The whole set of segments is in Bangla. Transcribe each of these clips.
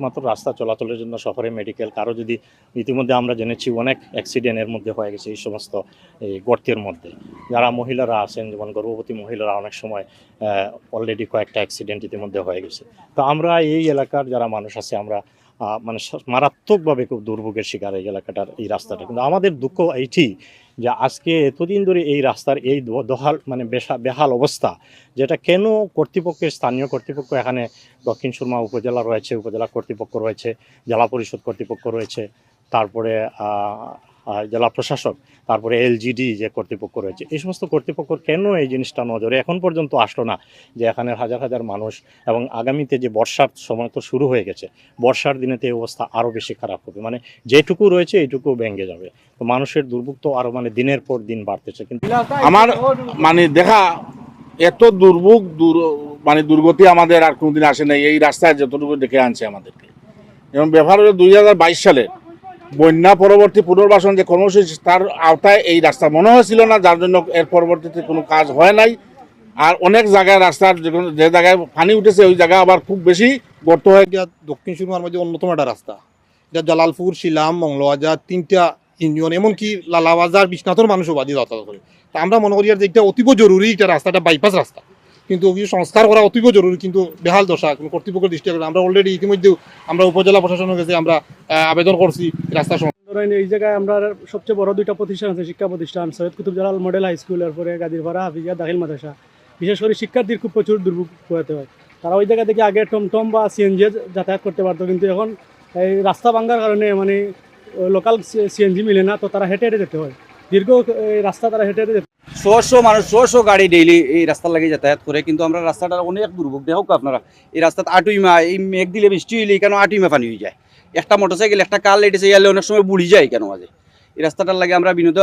মাত্র রাস্তা চলাচলের জন্য শহরে মেডিকেল কারো যদি ইতিমধ্যে আমরা জেনেছি অনেক অ্যাক্সিডেন্টের মধ্যে হয়ে গেছে এই সমস্ত এই গর্তের মধ্যে। যারা মহিলারা আছেন যেমন গর্ভবতী মহিলারা অনেক সময় অলরেডি কয়েকটা অ্যাক্সিডেন্ট ইতিমধ্যে হয়ে গেছে। তো আমরা এই এলাকার যারা মানুষ আছে আমরা মানে মারাত্মকভাবে খুব দুর্ভোগের শিকার এই এলাকাটার এই রাস্তাটা। কিন্তু আমাদের দুঃখ এইটি যে আজকে এতদিন ধরে এই রাস্তার এই দোহাল মানে বেহাল অবস্থা, যেটা কেন কর্তৃপক্ষের স্থানীয় কর্তৃপক্ষ এখানে দক্ষিণ সুরমা উপজেলা রয়েছে, উপজেলা কর্তৃপক্ষ রয়েছে, জেলা পরিষদ কর্তৃপক্ষ রয়েছে, তারপরে জেলা প্রশাসক, তারপরে এলজিডি যে কর্তৃপক্ষ রয়েছে, এই সমস্ত কর্তৃপক্ষ কেন এই জিনিসটা নজরে এখন পর্যন্ত আসলো না যে এখানে হাজার হাজার মানুষ এবং আগামীতে যে বর্ষার সময় তো শুরু হয়ে গেছে, বর্ষার দিনেতে এই অবস্থা আরও বেশি খারাপ হবে, মানে যেটুকু রয়েছে এইটুকু ভেঙে যাবে। তো মানুষের দুর্ভোগ তো আরও মানে দিনের পর দিন বাড়তেছে। কিন্তু আমার মানে দেখা এত দুর্ভোগ মানে দুর্গতি আমাদের আর কোনোদিন আসে নাই এই রাস্তায় যতটুকু ডেকে আনছে আমাদেরকে। এবং ব্যাপার হলো 2022 সালে বন্যা পরবর্তী পুনর্বাসন যে কর্মসূচি তার আওতায় এই রাস্তা মনে হয়েছিল না, যার জন্য এর পরবর্তীতে কোনো কাজ হয় নাই। আর অনেক জায়গায় রাস্তার যে জায়গায় পানি উঠেছে ওই জায়গা আবার খুব বেশি গর্ত হয়ে গিয়ে দক্ষিণ সুরমার মধ্যে অন্যতম একটা রাস্তা, এটা জালালপুর, শিলাম, মংলাবাজার, 3টা ইউনিয়ন, এমনকি লালাবাজার, বিশ্বনাথের মানুষও বাদী যাতায়াত করে। তা আমরা মনে করি যে এটা অতীব জরুরি, এটা রাস্তাটা বাইপাস রাস্তা, কিন্তু সংস্কার করা অতীব জরুরি, কিন্তু বেহাল দশা কর্তৃপক্ষের দৃষ্টি আকর্ষণ। আমরা অলরেডি ইতিমধ্যেও আমরা উপজেলা প্রশাসনের কাছে আমরা আবেদন করছি রাস্তা। এই জায়গায় আমরা সবচেয়ে বড় 2টা প্রতিষ্ঠান আছে, শিক্ষা প্রতিষ্ঠান, Syed Qutub Jalal model high school, এরপরে গাজীরপাড়া হাফিজিয়া দাখিল মাদ্রাসা। বিশেষ করে শিক্ষার্থীর খুব প্রচুর দুর্ভোগ পোহাতে হয়। তারা ওই জায়গা থেকে আগে টমটম বা সিএনজি যাতায়াত করতে পারতো, কিন্তু এখন এই রাস্তা ভাঙ্গার কারণে মানে লোকাল সিএনজি মিলে না, তো তারা হেঁটে হেঁটে যেতে হয়, দীর্ঘ রাস্তা তারা হেঁটে হেঁটে যেতে। 100 গাড়ি ডেইলি এই রাস্তার লাগে যাতায়াত করে, কিন্তু আমরা রাস্তাটার অনেক দুর্ভোগ। দেখো আপনারা এই রাস্তাতে আটুইমা, এই মেঘ দিলে বৃষ্টি হইলে কেন আটুইমা পানি হয়ে যায়, একটা মোটরসাইকেল একটা কার লেটেছে গেলে অনেক সময় বুড়ি যায় কেন মাঝে। এই রাস্তাটার লাগে আমরা বিনোদ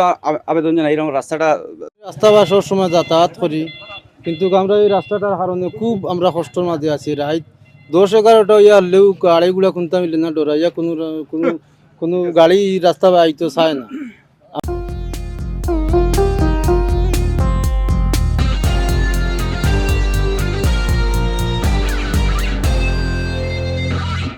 আবেদন জানাই, এরকম রাস্তা বা সব সময় যাতায়াত করি, কিন্তু আমরা এই রাস্তাটার কারণে খুব আমরা কষ্টের মাঝে আছি। রাত 10-11টা হলেও গাড়িগুলা কোনটা মিলে না, ডরাইয়া কোনো গাড়ি রাস্তা আইতে চায় না।